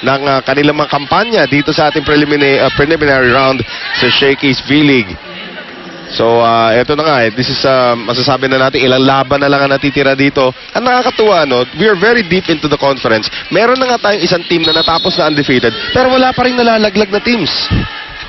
ng kanilang mga kampanya dito sa ating preliminary round sa Shakey's V-League. So, eto na nga, this is, masasabi na natin, ilang laban na lang ang natitira dito. Ang nakakatuwa, no, we are very deep into the conference. Meron na nga tayong isang team na natapos na undefeated, pero wala pa rin nalalaglag na teams.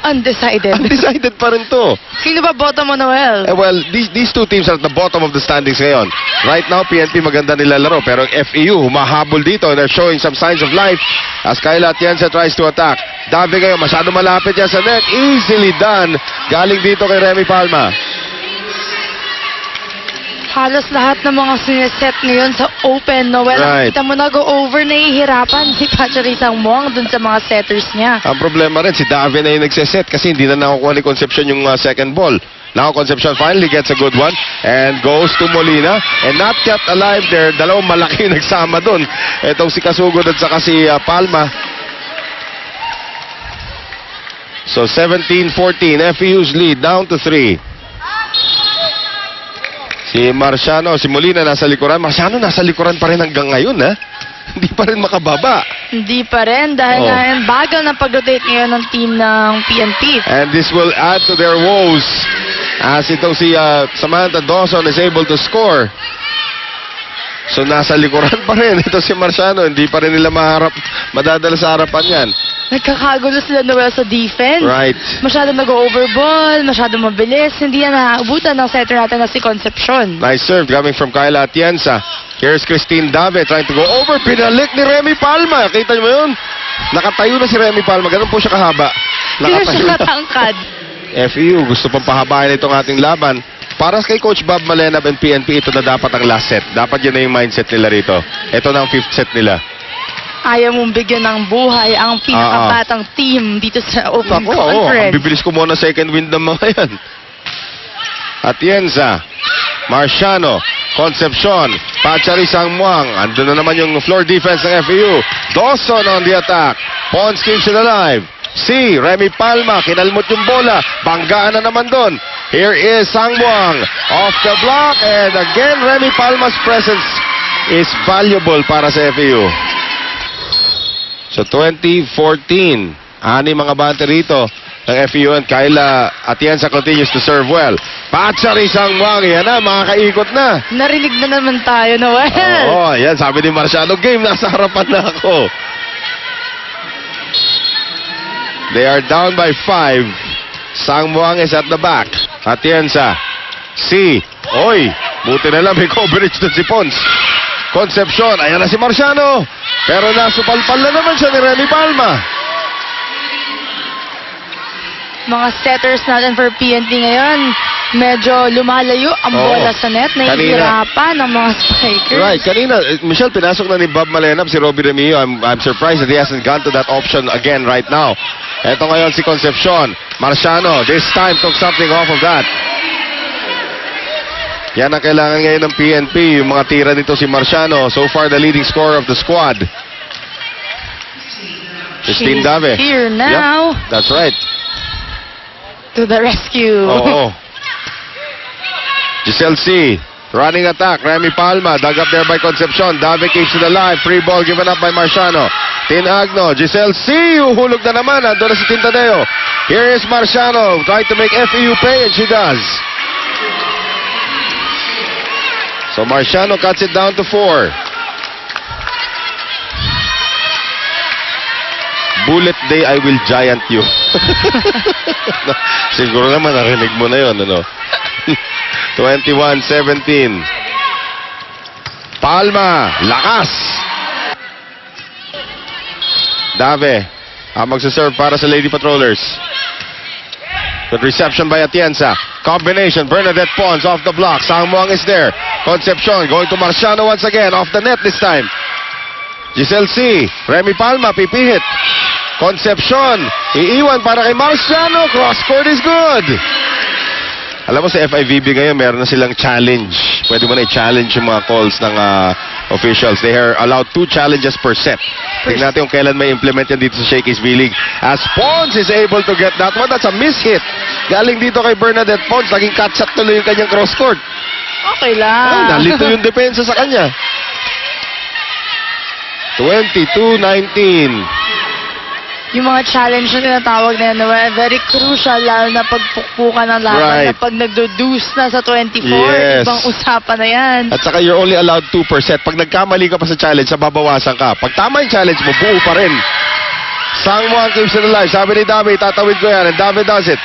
Undecided. Undecided pa rin to. Sino ba bottom mo, Noel? Well, these two teams are at the bottom of the standings ngayon. Right now, PNP maganda nilalaro, pero ang FEU humahabol dito and they're showing some signs of life as Kayla Atienza tries to attack. Dave ngayon, masyado malapit yan sa net. Easily done. Galing dito kay Remy Palma. Halos lahat ng mga sineset ngayon sa open, Noel. Right. Kita mo na go over, nahihirapan si Patrice Angmuang dun sa mga setters niya. Ang problema rin, si Dave na yung nagsiset kasi hindi na nakukuha ni Concepcion yung second ball. Now Concepcion finally gets a good one and goes to Molina and not kept alive there. Dalawang malaki yung nagsama dun. Itong si Kasugod at saka si Palma. So 17-14, FEU's lead down to 3. Si Marciano, si Molina nasa likuran. Marciano nasa likuran pa rin hanggang ngayon, ha? Hindi pa rin makababa. Hindi pa rin dahil nga yung bagal na pag-rotate ngayon ng team ng PNP. And this will add to their woes as itong si Samantha Dawson is able to score. So nasa likuran pa rin ito si Marciano. Hindi pa rin nila madadala sa harapan yan. Nagkakagulo sila, Noel, sa defense. Right. Masyado nag-overball, masyado mabilis. Hindi yan naaabutan ng setter natin na si Concepcion. Nice serve coming from Kayla Atienza. Here's Christine Dave trying to go over. Pinalik ni Remy Palma. Kita niyo mo yun? Nakatayo na si Remy Palma. Ganun po siya kahaba. Hindi siya katangkad. FEU, gusto pang pahabain itong ating laban. Para kay Coach Bob Malenab and PNP, ito na dapat ang last set. Dapat yun na yung mindset nila rito. Ito na ang 5th set nila. Ayaw mong bigyan ng buhay ang pinakabatang team dito sa Open Conference. Bibilis ko muna second wind ng mga yan. Atienza, Marciano, Concepcion, Pacharis Angmuang. Andun na naman yung floor defense ng FEU. Dawson on the attack. Pons keeps it alive. Si Remy Palma, kinalmot yung bola. Banggaan na naman doon. Here is Angmuang off the block. And again, Remy Palma's presence is valuable para sa FEU. So 20-14. Mga bante rito ng FEU and Kayla Atienza continues to serve well. Pacharis Angmuang. Yan na, makakaikot na. Narinig na naman tayo, Noel. Oo, yan. Sabi ni Marciano, game, nasa harapan na ako. They are down by 5. Sangmuang is at the back. Atienza. Oy, buti na lang may coverage doon si Pons. Concepcion. Ayan na si Marciano. Pero nasupalpal na naman siya ni Remy Palma. Mga setters natin for PNP ngayon, medyo lumalayo ang bola sa net. Nahihirapan ng mga spikers. Right. Kanina, Michelle, pinasok na ni Bob Malenab si Robbie Remillo. I'm surprised that he hasn't gone to that option again right now. Eto ngayon si Concepcion. Marciano, this time took something off of that. Yan ang kailangan ngayon ng PNP. Yung mga tira nito si Marciano. So far, the leading scorer of the squad. Christine Dave. Here now. Yep, that's right. To the rescue. Oo. Giselle C. Running attack. Remy Palma. Dug up there by Concepcion. Dave keeps it alive. Free ball given up by Marciano. Tin Agno. Giselle C. Uhulog na naman. Ando na si Tintadeo. Here is Marciano. Trying to make FEU pay and she does. So Marciano cuts it down to 4. Bullet day, I will giant you. Siguro naman narinig mo na yun, ano? 21-17. Palma, lakas! Dave, magsaserve para sa Lady Patrollers. Good reception by Atienza. Combination, Bernadette Pons off the block. Sangmuang is there. Concepcion going to Marciano once again. Off the net this time. Giselle C. Remy Palma, pipihit. Concepcion, iiwan para kay Marciano. Cross court is good. Alam mo sa FIVB ngayon, meron na silang challenge. Pwede mo na i-challenge yung mga calls ng officials. They are allowed 2 challenges per set. Tingnan natin kung kailan may implement yan dito sa Shakey's V-League. As Pons is able to get that one, that's a miss-hit. Galing dito kay Bernadette Pons, naging catch-up tuloy yung kanyang cross-court. Okay lang. Nalito yung depensa sa kanya. 22-19. yung mga challenge na tinatawag na yan, very crucial, lalo na pagpukpukan ng laban, Right. na pag nagdo-deuce na sa 24, Yes. ibang usapan na yan. At saka you're only allowed 2%. Pag nagkamali ka pa sa challenge, babawasan ka. Pag tama yung challenge mo, buo pa rin. Sangmuang keeps it alive. Sabi ni Dami, tatawid ko yan. And Dami does it.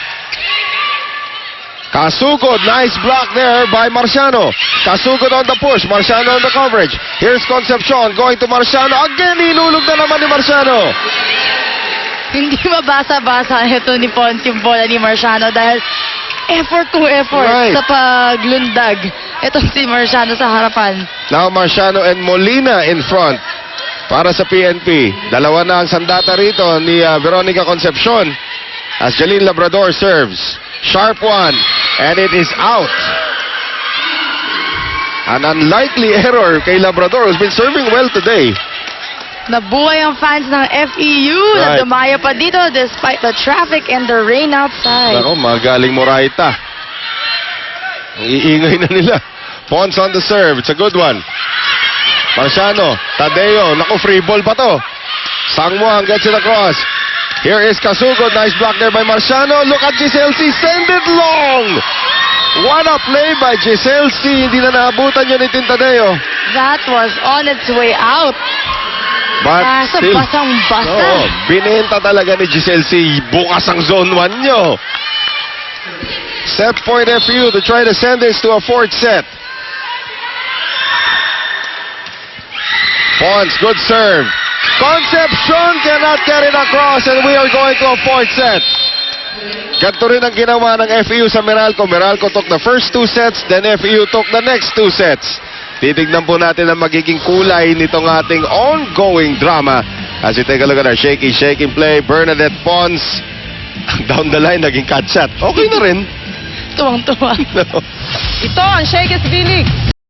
Kasugod, nice block there by Marciano. Kasugod on the push, Marciano on the coverage. Here's Concepcion going to Marciano. Again, hinulog na naman ni Marciano. Hindi mabasa-basa ito ni Pons yung bola ni Marciano dahil effort to effort Right. sa paglundag. Ito si Marciano sa harapan. Now Marciano and Molina in front para sa PNP. Dalawa na ang sandata rito ni Veronica Concepcion as Jalene Labrador serves. Sharp one, and it is out. An unlikely error kay Labrador who's been serving well today. Nabuhay ang fans ng FEU na Right. dumaya pa dito despite the traffic and the rain outside. Nako, magaling Moraita. Ang iingay na nila. Pons on the serve. It's a good one. Marciano, Tadeo. Nako, free ball pa to. Sangmuang gets it across. Here is Kasugod. Nice block there by Marciano. Look at Giselle C. Send it long. What a play by Giselle C. Hindi na naabutan yun ni Tadeo. That was on its way out. But Kaso still, basang-basa. oo, binenta talaga ni Giselle C. Bukas ang zone 1 nyo. Set point FU to try to send this to a fourth set. Pons, good serve. Concepcion cannot get it across and we are going to a fourth set. Ganito rin ang ginawa ng FEU sa Meralco. Meralco took the first 2 sets, then FEU took the next 2 sets. Titignan po natin ang magiging kulay nitong ating ongoing drama as we take a look at our shaky play. Bernadette Pons down the line, naging catch shot. Okay na rin. Tuwang-tuwa. Ito ang Shakey's V-League.